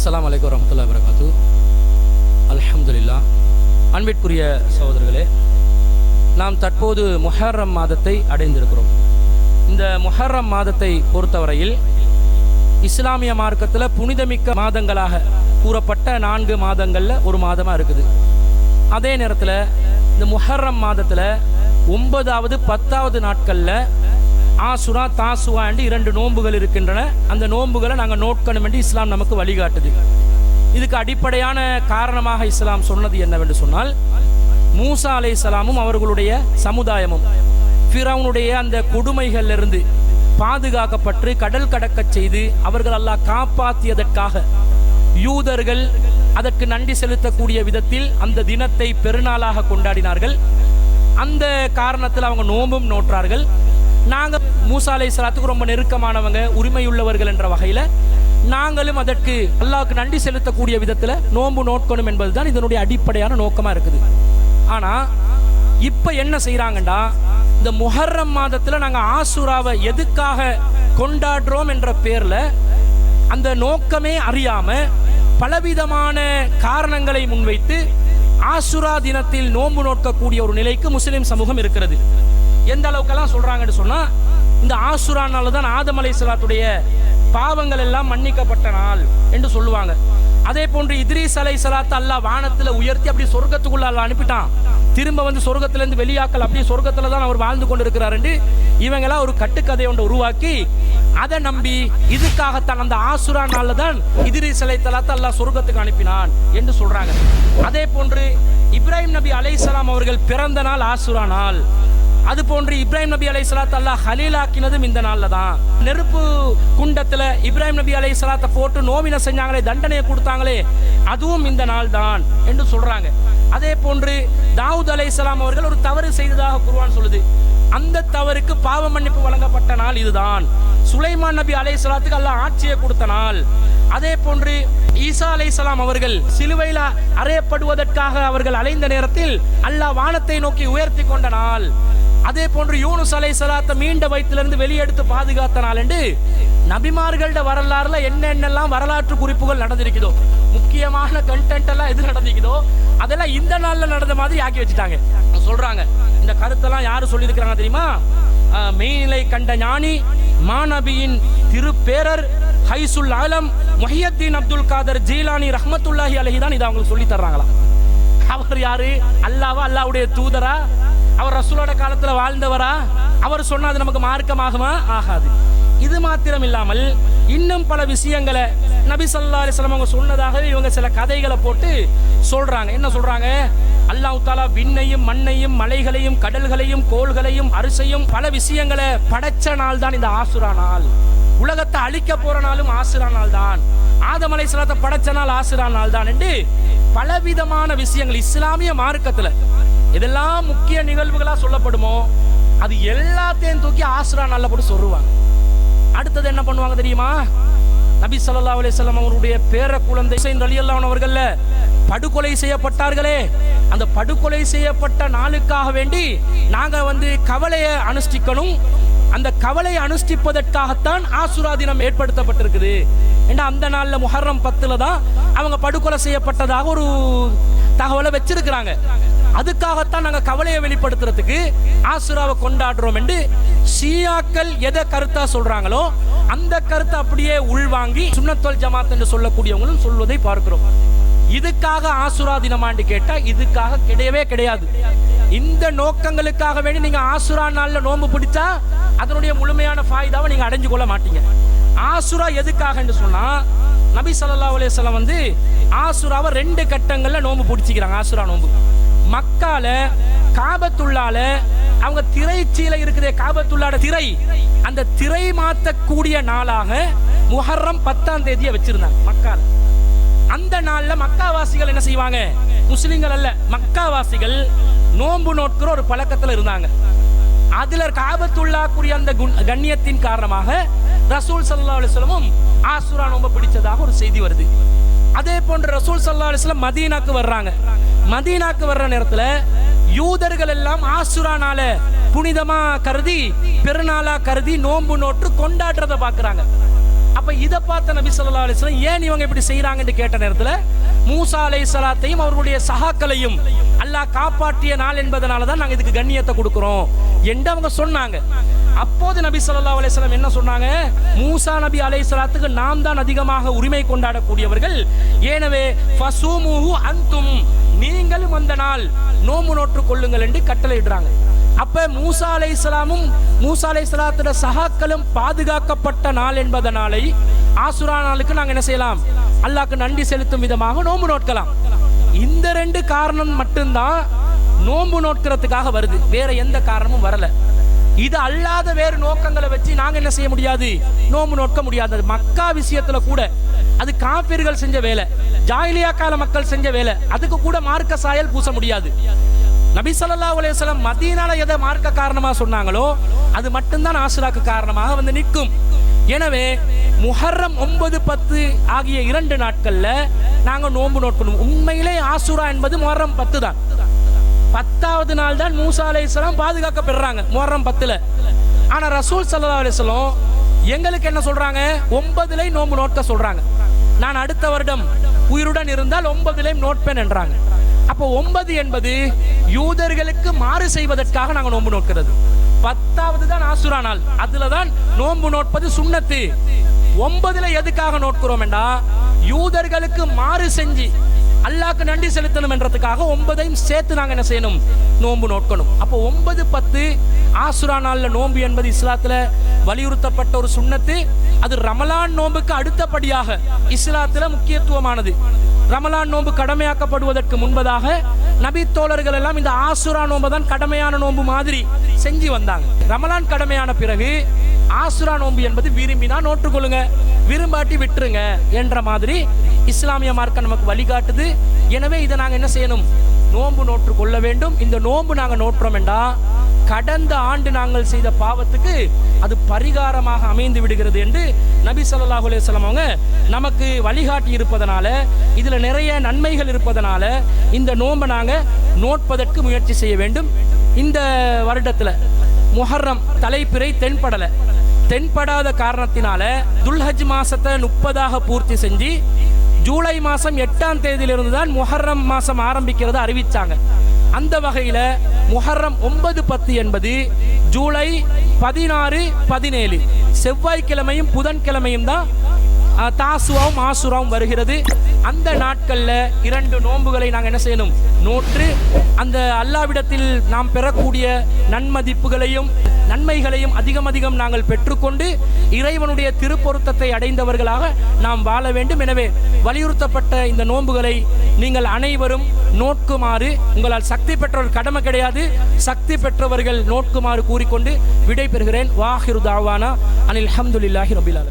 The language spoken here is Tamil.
அஸ்ஸலாமு அலைக்கும் வரஹ்மத்துல்லாஹி வபரகாத்துஹு. அல்ஹம்துலில்லாஹ். அன்பிற்குரிய சகோதரர்களே, நாம் தற்போது முஹர்ரம் மாதத்தை அடைந்திருக்கிறோம். இந்த முஹர்ரம் மாதத்தை பொறுத்தவரையில் இஸ்லாமிய மார்க்கத்தில் புனிதமிக்க மாதங்களாக கூறப்பட்ட 4 மாதங்களில் ஒரு மாதமாக இருக்குது. அதே நேரத்தில் இந்த முஹர்ரம் மாதத்தில் 9வது 10வது நாட்களில் ஆசுரா தாசுவா என்று 2 நோன்புகள் இருக்கின்றன. அந்த நோன்புகளை நாங்கள் நோட்கணும் என்று இஸ்லாம் நமக்கு வழிகாட்டுது. இதுக்கு அடிப்படையான காரணமாக இஸ்லாம் சொன்னது என்னவென்று சொன்னால், மூசா அலைஹிஸ்ஸலாமும் அவர்களுடைய சமுதாயமும் ஃபிரௌனுடைய அந்த கொடுமைகளிலிருந்து பாதுகாக்கப்பட்டு கடல் கடக்கச் செய்து அவர்கள் அல்லாஹ் காப்பாற்றியதற்காக யூதர்கள் அதற்கு நன்றி செலுத்தக்கூடிய விதத்தில் அந்த தினத்தை பெருநாளாக கொண்டாடினார்கள். அந்த காரணத்தில் அவங்க நோன்பும் நோற்றார்கள். நாங்கள் மூசா அலைஹிஸ்ஸலாத்துக்கு ரொம்ப நெருக்கமானவங்க, உரிமையுள்ளவர்கள் என்ற வகையில் நாங்களும் அதற்கு அல்லாஹ்வுக்கு நன்றி செலுத்தக்கூடிய விதத்தில் நோன்பு நோட்கணும் என்பது தான் இதனுடைய அடிப்படையான நோக்கமாக இருக்குது. ஆனால் இப்போ என்ன செய்கிறாங்கண்டா, இந்த முஹர்ரம் மாதத்தில் நாங்கள் ஆசுராவை எதுக்காக கொண்டாடுறோம் என்ற பேரில் அந்த நோக்கமே அறியாமல் பலவிதமான காரணங்களை முன்வைத்து ஆசுரா தினத்தில் நோன்பு நோக்கக்கூடிய ஒரு நிலைக்கு முஸ்லிம் சமூகம் இருக்கிறது. எந்த அளவுக்கெல்லாம் சொல்றாங்கன்னு சொன்னா, இந்த ஆசுரா நாள் தான் ஆதம் அலைஹிஸ்ஸலாத்துடைய பாவங்கள் எல்லாம் மன்னிக்கப்பட்ட நாள் என்று சொல்லுவாங்க. அதே போன்று இத்ரீஸ் அலைஹிஸ்ஸலாத்தை அல்லாஹ் வானத்தில் உயர்த்தி அப்படி சொர்க்கத்துக்குள்ள அல்லாஹ் அனுப்பிட்டான். திரும்ப வந்து சொர்க்கத்திலிருந்து வெளியாக்கல் அப்படியே சொர்க்கத்துல தான் அவர் வாழ்ந்து கொண்டிருக்கிறார் என்று இவங்களாம் ஒரு கட்டுக்கதை ஒன்று உருவாக்கி அதை நம்பி இதுக்காகத்தான் அந்த ஆசுரா நாள்ல தான் இத்ரீஸ் அலைஹிஸ்ஸலாத்தை அல்லாஹ் சொர்க்கத்துக்கு அனுப்பினான் என்று சொல்றாங்க. அதே போன்று இப்ராஹிம் நபி அலைஹிஸ்ஸலாம் அவர்கள் பிறந்த நாள் ஆசுரா நாள். அது போன்று இப்ராஹிம் நபி அலைஹிஸ்ஸலாத்தை அல்லாஹ் ஹலீலாக்கினதும் இந்த நாள்ல தான். நெருப்பு குண்டத்துல இப்ராஹிம் நபி அலைஹிஸ்ஸலாத்தை போட்டு நோவினை செஞ்சாங்களே, தண்டனையை கொடுத்தாங்களே, அதுவும் இந்த நாள் தான் என்று சொல்றாங்க. அதே போன்று தாவூத் அலைஹிஸ்ஸலாம் அவர்கள் ஒரு தவறு செய்ததாக குர்ஆன் சொல்லுது. அந்த தவறுக்கு பாவ மன்னிப்பு வழங்கப்பட்ட நாள் இதுதான். சுலைமான் நபி அலைஹிஸ்ஸலாத்துக்கு அல்லாஹ் ஆட்சியை கொடுத்த நாள். அதே போன்று ஈசா அலைஹிஸ்ஸலாம் அவர்கள் சிலுவையில் அறையப்படுவதற்காக அவர்கள் அலைந்த நேரத்தில் அல்லாஹ் வானத்தை நோக்கி உயர்த்தி கொண்ட நாள். அதே போன்று யூனுஸ் அலைஹிஸ்ஸலாத்தை மீண்ட வயிற்றிலிருந்து வெளியெடுத்து பாதுகாத்த நாள் என்று நபிமார்களோட வரலாறுல என்னென்னலாம் வரலாற்று குறிப்புகள் நடந்திருக்குதோ, முக்கியமான கண்டென்ட் எல்லாம் எது நடந்திருக்குதோ அதெல்லாம் இந்த நாள்ல நடந்த மாதிரி ஆக்கி வச்சுட்டாங்க சொல்றாங்க. இந்த கருத்தெல்லாம் யாரு சொல்லியிருக்கிறாங்க தெரியுமா? மெய்நிலை கண்ட ஞானி மாநபியின் திருப்பேரர் ஹைசுல் ஆலம் முஹியத்தீன் அப்துல் காதர் ஜீலானி ரஹ்மத்துல்லாஹி அலைஹி தான் இதை அவங்களுக்கு சொல்லி தர்றாங்களாம். அவர் யாரு? அல்லாவா? அல்லாஹ்வுடைய தூதரா? அவர் ரசூலோட காலத்துல வாழ்ந்தவரா? அவர் சொன்னது நமக்கு மார்க்கமாகுமா? ஆகாது. இது மாத்திரம் இல்லாமல் இன்னும் பல விஷயங்களை நபி ஸல்லல்லாஹு அலைஹி வஸல்லம் அவங்க சொன்னதாகவே இவங்க சில கதைகளை போட்டு சொல்றாங்க. என்ன சொல்றாங்க? அல்லாஹ் தஆலா விண்ணையும் மண்ணையும் மலைகளையும் கடல்களையும் கோள்களையும் அரிசையும் பல விஷயங்களை படைச்ச நாள் தான் இந்த ஆசுரா நாள். உலகத்தை அழிக்க போற நாளும் ஆசுரா நாள் தான். ஆதம் அலைஹிஸ்ஸலாத்தை படைச்ச நாள் ஆசுரா நாள் தான் என்று பலவிதமான விஷயங்கள் இஸ்லாமிய மார்க்கத்துல இதெல்லாம் முக்கிய நிகழ்வுகளா சொல்லப்படுமோ அது எல்லாத்தையும் தூக்கி ஆசுரா நாள்ல போட்டு சொல்லுவாங்க. அடுத்தது என்ன பண்ணுவாங்க தெரியுமா? நபி ஸல்லல்லாஹு அலைஹி வஸல்லம் அவருடைய பேர குழந்தை ஹுசைன் ரலியல்லாஹு அன்ஹு அவர்கள் படுகொலை செய்யப்பட்டார்களே, அந்த படுகொலை செய்யப்பட்ட நாளுக்காக வேண்டி நாங்க கவலையை அனுஷ்டிக்கணும். அந்த கவலையை அனுஷ்டிப்பதற்காகத்தான் ஆசுரா தினம் ஏற்படுத்தப்பட்டிருக்குது. ஏன்னா அந்த நாள்ல முஹர்ரம் 10ல தான் அவங்க படுகொலை செய்யப்பட்டதாக ஒரு தகவலை வச்சிருக்கிறாங்க. அதுக்காகத்தான் நாங்க கவலையை வெளிப்படுத்துறதுக்கு ஆசுராவை கொண்டாடுறோம் என்று ஷியாக்கள் எதை கருத்தா சொல்றாங்களோ அந்த கருத்தை அப்படியே உள்வாங்கி சுன்னத்துல் ஜமாத் என்று சொல்லக்கூடியவங்களும் சொல்வதை பார்க்கிறோம். இதுக்காக ஆசுரா தினமாண்டு கேட்டா இதுக்காக கிடையவே கிடையாது. இந்த நோக்கங்களுக்காக வேண்டி நீங்க ஆசுரா நாள்ல நோன்பு பிடிச்சா அதனுடைய முழுமையான ஃபாயிதாவை நீங்க அடைஞ்சு கொள்ள மாட்டீங்க. ஆசுரா எதுக்காக என்று சொன்னா, நபி ஸல்லல்லாஹு அலைஹி வஸல்லம் ஆசுராவை 2 கட்டங்கள்ல நோன்பு பிடிச்சிக்கிறாங்க. ஆசுரா நோன்பு மக்கால காபத்துள்ளால அவங்க திரைச்சீலை இருக்குதே, காபத்துள்ளாட திரை, அந்த திரை மாத்தக்கூடிய நாளாக முஹர்ரம் 10ஆம் தேதியை வச்சிருந்தாங்க மக்கால. அந்த நாள்ல மக்காவாசிகள் என்ன செய்வாங்க? முஸ்லிம்கள் அல்ல, மக்காவாசிகள் நோன்பு நோட்கிற ஒரு பழக்கத்துல இருந்தாங்க. அதுல காபத்துல்லா கூடிய அந்த கண்ணியத்தின் காரணமாக ரசூல் ஸல்லல்லாஹு அலைஹி வஸல்லம் ஆசுரா நோன்பு பிடிச்சதாக ஒரு செய்தி வருது. அதே போன்று ரசூல் ஸல்லல்லாஹு அலைஹி வஸல்லம் மதீனாக்கு வர்றாங்க. மதீனாக்கு வர்ற நேரத்துல யூதர்கள் எல்லாம் ஆசுரா நாள புனிதமா கருதி பெருநாளா கருதி நோன்பு நோட்டு கொண்டாடுறத பாக்குறாங்க. அப்ப அப்ப இதை பார்த்த நபி ஸல்லல்லாஹு அலைஹி வஸல்லம் ஏன் இவங்க இப்படி செய்யறாங்கன்னு கேட்ட நேரத்துல மூசா அலைஹிஸ்ஸலாத்தையும் அவர்களுடைய சகாக்களையும் அல்லாஹ் காப்பாற்றிய நாள் என்பதனால தான் நாங்க இதுக்கு கண்ணியத்தை கொடுக்கிறோம் என்று அவங்க சொன்னாங்க. அப்போது நபி ஸல்லல்லாஹு அலைஹி வஸல்லம் என்ன சொன்னாங்க? மூசா நபி அலைஹிஸ்ஸலாத்துக்கு நாம் தான் அதிகமாக உரிமை கொண்டாடக்கூடியவர்கள், எனவே ஃபஸூமுஹு அன்தும், நீங்களும் அந்த நாள் நோன்பு நோற்றுக் கொள்ளுங்கள் என்று கட்டளையிடுறாங்க. அப்ப மூசா அலைஹிஸ்ஸலாமும் மூசா அலைஹிஸ்ஸலாத்தோட சகாக்களும் பாதுகாக்கப்பட்ட நாள் என்பதனாலே ஆசுரா நாளுக்கு நாங்க என்ன செய்யலாம்? அல்லாஹ்க்கு நன்றி செலுத்தும் விதமாக நோன்பு நோட்கலாம். இந்த ரெண்டு காரணம் மட்டும்தான் நோன்பு நோட்கிறதுக்காக வருது, வேற எந்த காரணமும் வரல. இது அல்லாத வேறு நோக்கங்களை வச்சு நாங்க என்ன செய்ய முடியாது? நோன்பு நோட்க முடியாது. மக்கா விஷயத்துல கூட அது காபிர்கள் செஞ்ச வேலை, ஜாஹிலியா கால மக்கள் செஞ்ச வேலை, அதுக்கு கூட மார்க்க சாயல் பூச முடியாது. நபி ஸல்லல்லாஹு அலைஹி வஸல்லம் மதீனால எதை மார்க்க காரணமா சொன்னாங்களோ அது மட்டும்தான் ஆசுராக்கு காரணமாக வந்து நிற்கும். எனவே முஹர்ரம் 9, 10 ஆகிய 2 நாட்கள்ல நாங்க நோன்பு நோக்கணும். உண்மையிலே ஆசுரா என்பது முஹர்ரம் 10 தான். 10வது நாள் தான் மூசா அலைஹிஸ்ஸலாம் பாதுகாக்கப்படுறாங்க முஹர்ரம் 10ல. ஆனா ரசூல் ஸல்லல்லாஹு அலைஹி வஸல்லம் எங்களுக்கு என்ன சொல்றாங்க? 9ல நோன்பு நோக்க சொல்றாங்க. நான் அடுத்த வருடம் உயிருடன் இருந்தால் 9லையும் நோட்பேன் என்றாங்க. அப்போ 9 என்பது யூதர்களுக்கு மாறு செய்வதற்காக நாங்கள் நோன்பு நோக்கிறது. 10வது தான் ஆசுரா நாள், அதுல தான் நோன்பு நோட்பது சுன்னத்து. 9ல எதுக்காக நோட்கிறோம் என்றா யூதர்களுக்கு மாறு செஞ்சு அல்லாஹ்க்கு நன்றி செலுத்தணும் என்றதுக்காக 9ஐயும் சேர்த்து நாங்க என்ன செய்யணும்? நோன்பு நோக்கணும். அப்போ 9, 10 ஆசுரா நாள்ல நோன்பு என்பது இஸ்லாத்துல வலியுறுத்தப்பட்ட ஒரு சுன்னத்து. அது ரமலான் நோன்புக்கு அடுத்தபடியாக இஸ்லாத்துல முக்கியத்துவமானது. ரமலான் நோன்பு கடமையாக்கப்படுவதற்கு முன்பதாக நபி தோழர்கள் எல்லாம் இந்த ஆசுரா நோன்பு தான் கடமையான நோன்பு மாதிரி செஞ்சு வந்தாங்க. ரமலான் கடமையான பிறகு ஆசுரா நோன்பு என்பது விரும்பினா நோற்றுக்கொள்ளுங்க, விரும்பாட்டி விட்டுருங்க என்ற மாதிரி இஸ்லாமிய மார்க்கம் நமக்கு வழிகாட்டுது. எனவே இதை நாங்க என்ன செய்யணும்? நோன்பு நோற்று கொள்ள வேண்டும். இந்த நோன்பு நாங்க நோற்றோம் என்றா கடந்த ஆண்டு நாங்கள் செய்த பாவத்துக்கு அது பரிகாரமாக அமைந்து விடுகிறது என்று நபி ஸல்லல்லாஹு அலைஹி வஸல்லம் அவங்க நமக்கு வழிகாட்டி இருப்பதனால, இதுல நிறைய நன்மைகள் இருப்பதனால இந்த நோன்பை நாங்க நோட்பதற்கு முயற்சி செய்ய வேண்டும். இந்த வருடத்துல முஹர்ரம் தலைப்பிறை தென்படாத காரணத்தினால துல்ஹஜ் மாசத்தை 30ஆக பூர்த்தி செஞ்சு ஜூலை மாசம் 8ஆம் தேதியிலிருந்து தான் முஹர்ரம் மாசம் ஆரம்பிக்கிறத அறிவிச்சாங்க. அந்த வகையில முஹர்ரம் 9, 10 என்பது ஜூலை 16, 17 செவ்வாய்க்கிழமையும் புதன்கிழமையும் தான் தாசுவாவும் ஆசுராவும் வருகிறது. அந்த நாட்கள்ல 2 நோன்புகளை நாங்கள் என்ன செய்யணும்? நோற்று அந்த அல்லாஹ்விடத்தில் நாம் பெறக்கூடிய நன்மதிப்புகளையும் நன்மைகளையும் அதிகம் நாங்கள் பெற்றுக்கொண்டு இறைவனுடைய திருப்பொருத்தத்தை அடைந்தவர்களாக நாம் வாழ வேண்டும். எனவே வலியுறுத்தப்பட்ட இந்த நோன்புகளை நீங்கள் அனைவரும் நோக்குமாறு, உங்களால் சக்தி பெற்றவர்கள் கடமை கிடையாது, சக்தி பெற்றவர்கள் நோக்குமாறு கூறிக்கொண்டு விடை பெறுகிறேன். வாஹிரு தாவானா அனில் ஹம்துலில்லாஹி ரபில் ஆலமீன்.